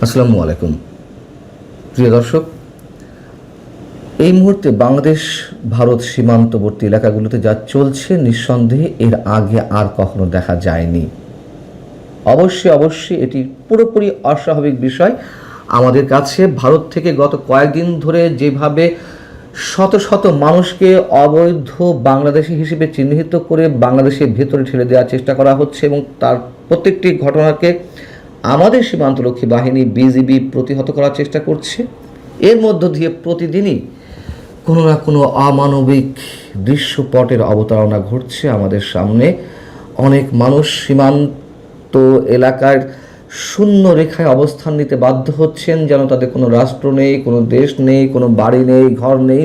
আসসালামু আলাইকুম প্রিয় দর্শক। এই মুহূর্তে বাংলাদেশ ভারত সীমান্তবর্তী এলাকাগুলোতে যা চলছে নিঃসন্দেহে এর আগে আর কখনো দেখা যায়নি। অবশ্যই এটি পুরোপুরি অস্বাভাবিক বিষয়। আমাদের কাছে ভারত থেকে গত কয়েকদিন ধরে যেভাবে শত শত মানুষকে অবৈধ বাংলাদেশি হিসেবে চিহ্নিত করে বাংলাদেশের ভেতরে ঠেলে দেওয়ার চেষ্টা করা হচ্ছে এবং তার প্রত্যেকটি ঘটনাকে আমাদের সীমান্তরক্ষী বাহিনী বিজিবি প্রতিহত করার চেষ্টা করছে। এর মধ্য দিয়ে প্রতিদিনই কোনো না কোনো অমানবিক দৃশ্যপটের অবতারণা ঘটছে আমাদের সামনে। অনেক মানুষ সীমান্ত এলাকার শূন্য রেখায় অবস্থান নিতে বাধ্য হচ্ছেন, যেন তাদের কোনো রাষ্ট্র নেই, কোনো দেশ নেই, কোনো বাড়ি নেই, ঘর নেই,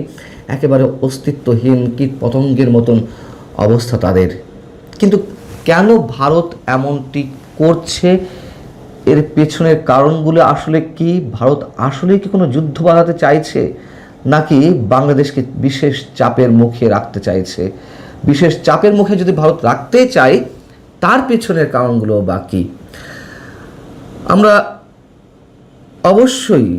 একেবারে অস্তিত্বহীন কীট পতঙ্গের মতন অবস্থা তাদের। কিন্তু কেন ভারত এমনটি করছে, এর পেছনের কারণগুলো আসলে কি? ভারত আসলেই কি কোনো যুদ্ধ বাঁধাতে চাইছে, নাকি বাংলাদেশকে বিশেষ চাপের মুখে রাখতে চাইছে? বিশেষ চাপের মুখে যদি ভারত রাখতে চায়, তার পেছনের কারণগুলো বা কী? আমরা অবশ্যই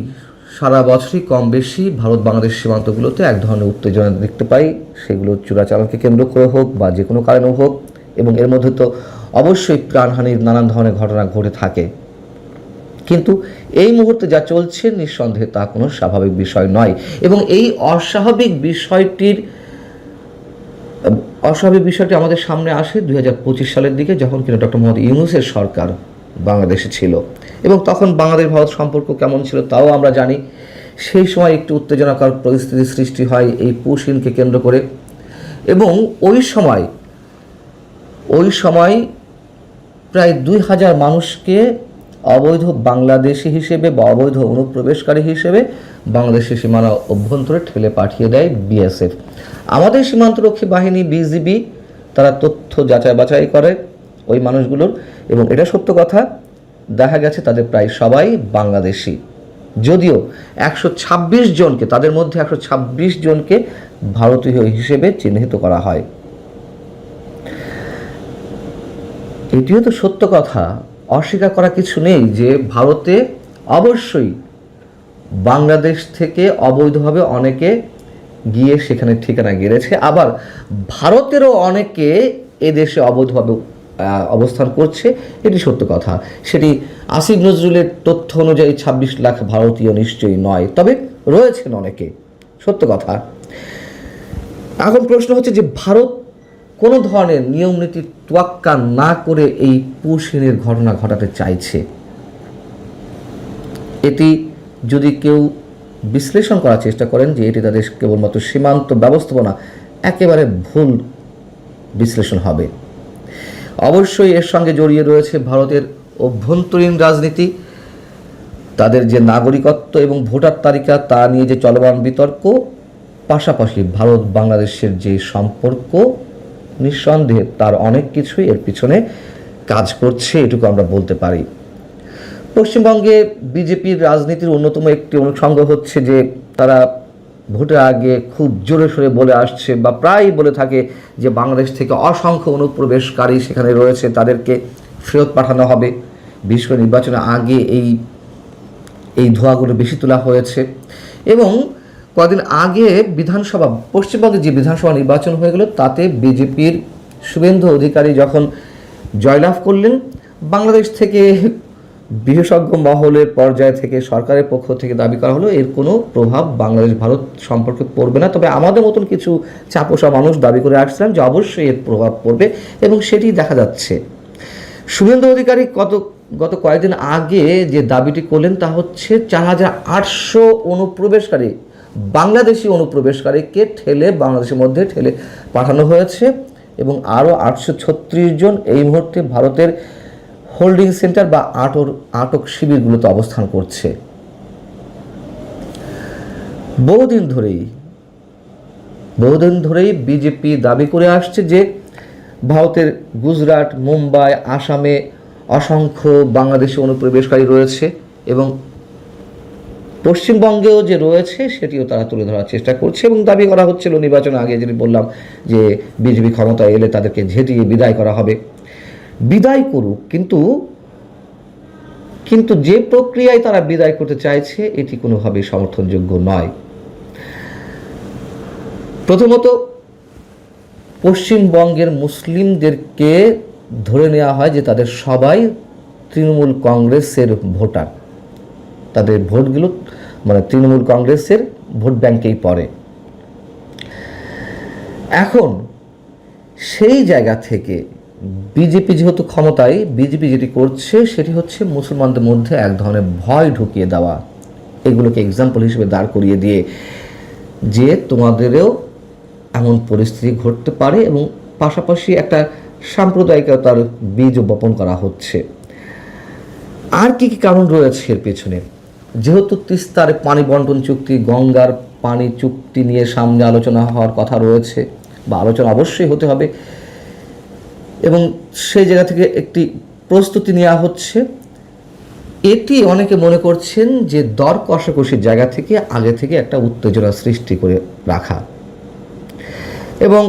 সারা বছরই কম বেশি ভারত বাংলাদেশ সীমান্তগুলোতে এক ধরনের উত্তেজনা দেখতে পাই, সেগুলো চোরাচালানকে কেন্দ্র করে হোক বা যে কোনো কারণে হোক, এবং এর মধ্যে তো অবশ্যই প্রাণহানির নানান ধরনের ঘটনা ঘটে থাকে। কিন্তু এই মুহূর্তে যা চলছে নিঃসন্দেহে তা কোনো স্বাভাবিক বিষয় নয়, এবং এই অস্বাভাবিক বিষয়টি আমাদের সামনে আসে 2025 সালের দিকে, যখন কিনা ডক্টর মোহাম্মদ ইউনূসের সরকার বাংলাদেশে ছিল, এবং তখন বাংলাদেশ ভারত সম্পর্ক কেমন ছিল তাও আমরা জানি। সেই সময় একটি উত্তেজনাকর পরিস্থিতির সৃষ্টি হয় এই পুশিনকে কেন্দ্র করে, এবং ওই সময় প্রায় 2000 মানুষকে অবৈধ বাংলাদেশি হিসেবে বা অবৈধ অনুপ্রবেশকারী হিসেবে বাংলাদেশের সীমানা অভ্যন্তরে ঠেলে পাঠিয়ে দেয় বিএসএফ। আমাদের সীমান্তরক্ষী বাহিনী বিজিবি তারা তথ্য যাচাই বাছাই করে ওই মানুষগুলোর, এবং এটা সত্য কথা, দেখা গেছে তাদের প্রায় সবাই বাংলাদেশি। যদিও 126 জনকে, তাদের মধ্যে 126 জনকে ভারতীয় হিসেবে চিহ্নিত করা হয়। এটিও তো সত্য কথা, অস্বীকার করা কিছু নেই যে ভারতে অবশ্যই বাংলাদেশ থেকে অবৈধভাবে অনেকে গিয়ে সেখানে ঠিকানা গেড়েছে, আবার ভারতেরও অনেকে এদেশে অবৈধভাবে অবস্থান করছে, এটি সত্য কথা। সেটি আসিফ নজরুলের তথ্য অনুযায়ী 26 লাখ ভারতীয় নিশ্চয়ই নয়, তবে রয়েছেন অনেকে, সত্য কথা। এখন প্রশ্ন হচ্ছে যে ভারত কোনো ধরনের নিয়মনীতি তোয়াক্কা না করে এই পুশিনের ঘটনা ঘটাতে চাইছে। এটি যদি কেউ বিশ্লেষণ করার চেষ্টা করেন যে এটি তাদের কেবলমাত্র সীমান্ত ব্যবস্থাপনা, একেবারে ভুল বিশ্লেষণ হবে। অবশ্যই এর সঙ্গে জড়িয়ে রয়েছে ভারতের অভ্যন্তরীণ রাজনীতি, তাদের যে নাগরিকত্ব এবং ভোটার তালিকা তা নিয়ে যে চলমান বিতর্ক, পাশাপাশি ভারত বাংলাদেশের যে সম্পর্ক, নিঃসন্দেহে তার অনেক কিছুই এর পিছনে কাজ করছে, এটুকু আমরা বলতে পারি। পশ্চিমবঙ্গে বিজেপির রাজনীতির অন্যতম একটি অনুষঙ্গ হচ্ছে যে তারা ভোটের আগে খুব জোরে সোরে বলে আসছে বা প্রায়ই বলে থাকে যে বাংলাদেশ থেকে অসংখ্য অনুপ্রবেশকারী সেখানে রয়েছে, তাদেরকে ফেরত পাঠানো হবে। বিশেষ করে নির্বাচনের আগে এই ধোঁয়াগুলো বেশি তোলা হয়েছে, এবং কয়েকদিন আগে পশ্চিমবঙ্গে যে বিধানসভা নির্বাচন হয়ে গেল, তাতে বিজেপির শুভেন্দু অধিকারী যখন জয়লাভ করলেন, বাংলাদেশ থেকে বিশেষজ্ঞ মহলের পর্যায় থেকে সরকারের পক্ষ থেকে দাবি করা হলো এর কোনো প্রভাব বাংলাদেশ ভারত সম্পর্কে পড়বে না, তবে আমাদের মতন কিছু চাপোষা মানুষ দাবি করে আসছিলেন যে অবশ্যই এর প্রভাব পড়বে, এবং সেটি দেখা যাচ্ছে। শুভেন্দু অধিকারী গত কয়েকদিন আগে যে দাবিটি করলেন তা হচ্ছে 4800 অনুপ্রবেশকারী, বাংলাদেশি অনুপ্রবেশকারীকে বাংলাদেশের মধ্যে ঠেলে পাঠানো হয়েছে, এবং আরও 836 জন এই মুহূর্তে ভারতের হোল্ডিং সেন্টার বা আটক শিবিরগুলোতে অবস্থান করছে। বহুদিন ধরেই বিজেপি দাবি করে আসছে যে ভারতের গুজরাট, মুম্বাই, আসামে অসংখ্য বাংলাদেশি অনুপ্রবেশকারী রয়েছে, এবং পশ্চিমবঙ্গেও যে রয়েছে সেটিও তারা তুলে ধরার চেষ্টা করছে, এবং দাবি করা হচ্ছিল নির্বাচনের আগে, যেটি বললাম যে বিজেপি ক্ষমতায় এলে তাদেরকে ঝেঁটিয়ে বিদায় করা হবে। বিদায় করুক, কিন্তু কিন্তু যে প্রক্রিয়ায় তারা বিদায় করতে চাইছে এটি কোনোভাবেই সমর্থনযোগ্য নয়। প্রথমত, পশ্চিমবঙ্গের মুসলিমদেরকে ধরে নেওয়া হয় যে তাদের সবাই তৃণমূল কংগ্রেসের ভোটার, তাদের ভোটগুলো মানে তৃণমূল কংগ্রেসের ভোট ব্যাংকেই পড়ে। এখন সেই জায়গা থেকে বিজেপি যেহেতু ক্ষমতায়, বিজেপি যেটি করছে সেটি হচ্ছে মুসলমানদের মধ্যে এক ধরনের ভয় ঢুকিয়ে দেওয়া, এগুলোকে এক্সাম্পল হিসেবে দাঁড় করিয়ে দিয়ে যে তোমাদেরও এমন পরিস্থিতি ঘটতে পারে, এবং পাশাপাশি একটা সাম্প্রদায়িকতার বীজ বপন করা হচ্ছে। আর কি কি কারণ রয়েছে এর পেছনে? যেহেতু তিস্তার পানি বন্টন চুক্তি, গঙ্গার পানি চুক্তি নিয়ে সামনে আলোচনা হওয়ার কথা রয়েছে, বা আলোচনা অবশ্যই হতে হবে, এবং সেই জায়গা থেকে একটি প্রস্তুতি নেওয়া হচ্ছে। এটি অনেকে মনে করছেন যে দর কষাকষির জায়গা থেকে আগে থেকে একটা উত্তেজনা সৃষ্টি করে রাখা, এবং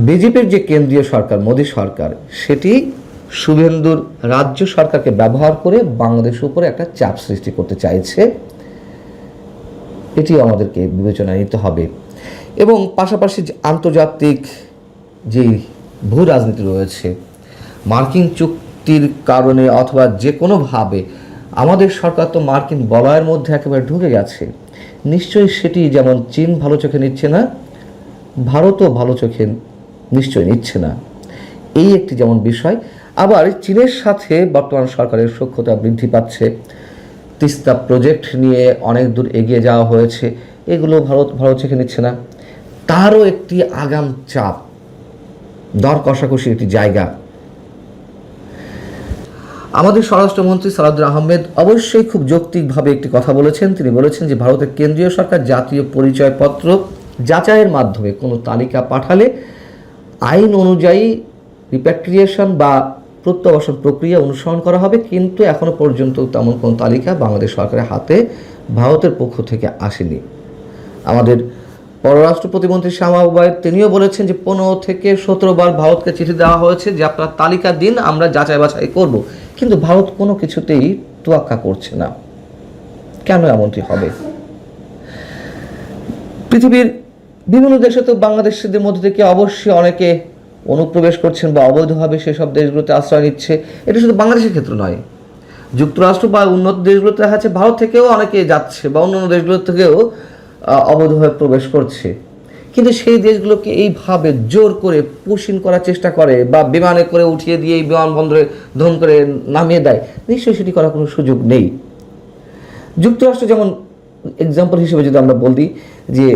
বিজেপির যে কেন্দ্রীয় সরকার, মোদী সরকার, সেটি শুভেন্দুর রাজ্য সরকারকে ব্যবহার করে বাংলাদেশের উপরে একটা চাপ সৃষ্টি করতে চাইছে। এটি আমাদেরকে বিবেচনায় নিতে হবে। এবং পাশাপাশি আন্তর্জাতিক যেই ভূ রাজনীতি রয়েছে, মার্কিন চুক্তির কারণে অথবা যে কোনোভাবে আমাদের সরকার তো মার্কিন বলয়ের মধ্যে একেবারে ঢুকে গেছে। নিশ্চয়ই সেটি যেমন চীন ভালো চোখে নিচ্ছে না, ভারতও ভালো চোখে নিশ্চয়ই নিচ্ছে না। এই একটি যেমন বিষয়। আবার চীনের সাথে বর্তমান সরকারের সখ্যতা বৃদ্ধি পাচ্ছে, তিস্তা প্রজেক্ট নিয়ে অনেক দূর এগিয়ে যাওয়া হয়েছে, এগুলো ভারত ভালো চোখে নিচ্ছে না। তারও একটি আগাম চাপ, দর কষাকষির একটি জায়গা। আমাদের স্বরাষ্ট্রমন্ত্রী সালাউদ্দিন আহমেদ অবশ্যই খুব যৌক্তিকভাবে একটি কথা বলেছেন। তিনি বলেছেন যে ভারতের কেন্দ্রীয় সরকার জাতীয় পরিচয়পত্র যাচাইয়ের মাধ্যমে কোনো তালিকা পাঠালে আইন অনুযায়ী রিপ্যাট্রিয়েশন বা প্রত্যাবাসন প্রক্রিয়া অনুসরণ করা হবে, কিন্তু এখনো পর্যন্ত তেমন কোনো তালিকা বাংলাদেশ সরকারের হাতে ভারতের পক্ষ থেকে আসেনি। আমাদের পররাষ্ট্র প্রতিমন্ত্রী শামা ওবায়েদ তিনিও বলেছেন যে 15 থেকে 17 বার ভারতকে চিঠি দেওয়া হয়েছে যে আপনারা তালিকা দিন, আমরা যাচাই বাছাই করব, কিন্তু ভারত কোনো কিছুতেই তোয়াক্কা করছে না। কেন এমনটি হবে? পৃথিবীর বিভিন্ন দেশে তো বাংলাদেশিদের মধ্যে থেকে অবশ্যই অনেকে অনুপ্রবেশ করছেন বা অবৈধভাবে সেসব দেশগুলোতে আশ্রয় নিচ্ছে। এটা শুধু বাংলাদেশের ক্ষেত্রে নয়, যুক্তরাষ্ট্র বা উন্নত দেশগুলোতে দেখা যাচ্ছে ভারত থেকেও অনেকে যাচ্ছে বা অন্যান্য দেশগুলো থেকেও অবৈধভাবে প্রবেশ করছে। কিন্তু সেই দেশগুলোকে এইভাবে জোর করে পুশিং করার চেষ্টা করে বা বিমানে করে উঠিয়ে দিয়ে এই বিমানবন্দরে ধন করে নামিয়ে দেয়, নিশ্চয়ই সেটি করার কোনো সুযোগ নেই। যুক্তরাষ্ট্র যেমন এক্সাম্পল হিসেবে যদি আমরা বলি যে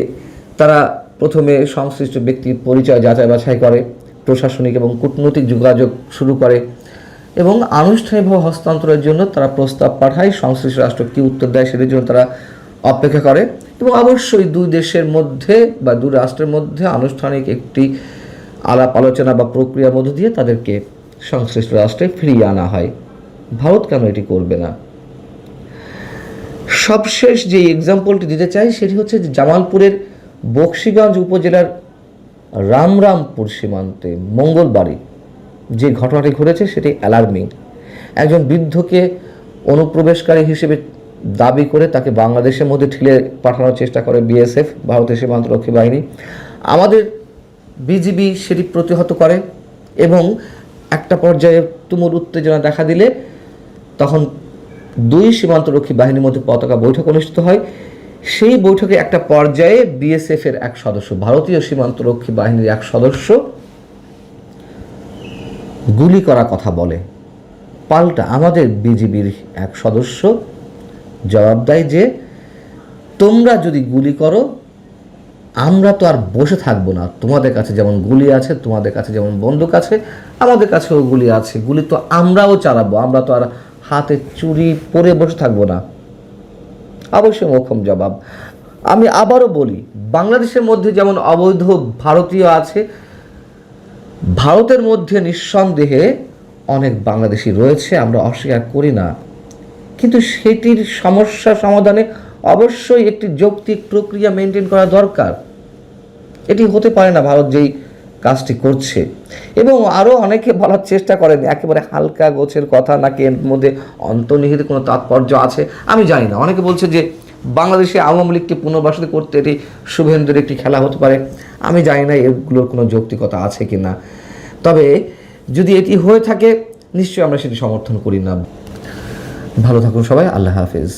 তারা প্রথমে সংশ্লিষ্ট ব্যক্তির পরিচয় যাচাই বাছাই করে, প্রশাসনিক এবং কূটনৈতিক যোগাযোগ শুরু করে, এবং আনুষ্ঠানিকভাবে হস্তান্তরের জন্য তারা প্রস্তাব পাঠায়। সংশ্লিষ্ট রাষ্ট্র কী উত্তর দেয় সেটির জন্য তারা অপেক্ষা করে, এবং অবশ্যই দুই দেশের মধ্যে বা দুই রাষ্ট্রের মধ্যে আনুষ্ঠানিক একটি আলাপ আলোচনা বা প্রক্রিয়ার মধ্য দিয়ে তাদেরকে সংশ্লিষ্ট রাষ্ট্রে ফিরিয়ে আনা হয়। ভারত কেন এটি করবে না? সবশেষ যে এক্সাম্পলটি দিতে চাই সেটি হচ্ছে যে জামালপুরের বকশীগঞ্জ উপজেলার রামরামপুর সীমান্তে মঙ্গলবারই যে ঘটনাটি ঘটেছে সেটি অ্যালার্মিং। একজন বৃদ্ধকে অনুপ্রবেশকারী হিসেবে দাবি করে তাকে বাংলাদেশের মধ্যে ঠেলে পাঠানোর চেষ্টা করে বিএসএফ, ভারতের সীমান্তরক্ষী বাহিনী। আমাদের বিজিবি সেটি প্রতিহত করে, এবং একটা পর্যায়ে তুমুল উত্তেজনা দেখা দিলে তখন দুই সীমান্তরক্ষী বাহিনীর মধ্যে পতাকা বৈঠক অনুষ্ঠিত হয়। সেই বৈঠকে একটা পর্যায়ে বিএসএফের এক সদস্য, ভারতীয় সীমান্তরক্ষী বাহিনীর এক সদস্য গুলি করার কথা বলে। পাল্টা আমাদের বিজিবির এক সদস্য জবাব দেয় যে তোমরা যদি গুলি করো আমরা তো আর বসে থাকবো না, তোমাদের কাছে যেমন গুলি আছে, তোমাদের কাছে যেমন বন্দুক আছে, আমাদের কাছেও গুলি আছে, গুলি তো আমরাও চালাবো, আমরা তো আর হাতে চুরি পরে বসে থাকবো না। অবশ্যই মোক্ষম জবাব। আমি আবারও বলি, বাংলাদেশের মধ্যে যেমন অবৈধ ভারতীয় আছে, ভারতের মধ্যে নিঃসন্দেহে অনেক বাংলাদেশি রয়েছে, আমরা অস্বীকার করি না, কিন্তু সেটির সমস্যা সমাধানে অবশ্যই একটি যৌক্তিক প্রক্রিয়া মেনটেন করা দরকার। এটি হতে পারে না ভারত যেই কাজটি করছে। এবং আরও অনেকে বলার চেষ্টা করেন একেবারে হালকা গোছের কথা, নাকি এর মধ্যে অন্তর্নিহিত কোনো তাৎপর্য আছে আমি জানি না। অনেকে বলছে যে বাংলাদেশে আওয়ামী লীগকে পুনর্বাসিত করতে এটি শুভেন্দুর একটি খেলা হতে পারে। আমি জানি না এগুলোর কোনো যৌক্তিকতা আছে কি না, তবে যদি এটি হয়ে থাকে নিশ্চয়ই আমরা সেটি সমর্থন করি না। ভালো থাকুন সবাই, আল্লাহ হাফেজ।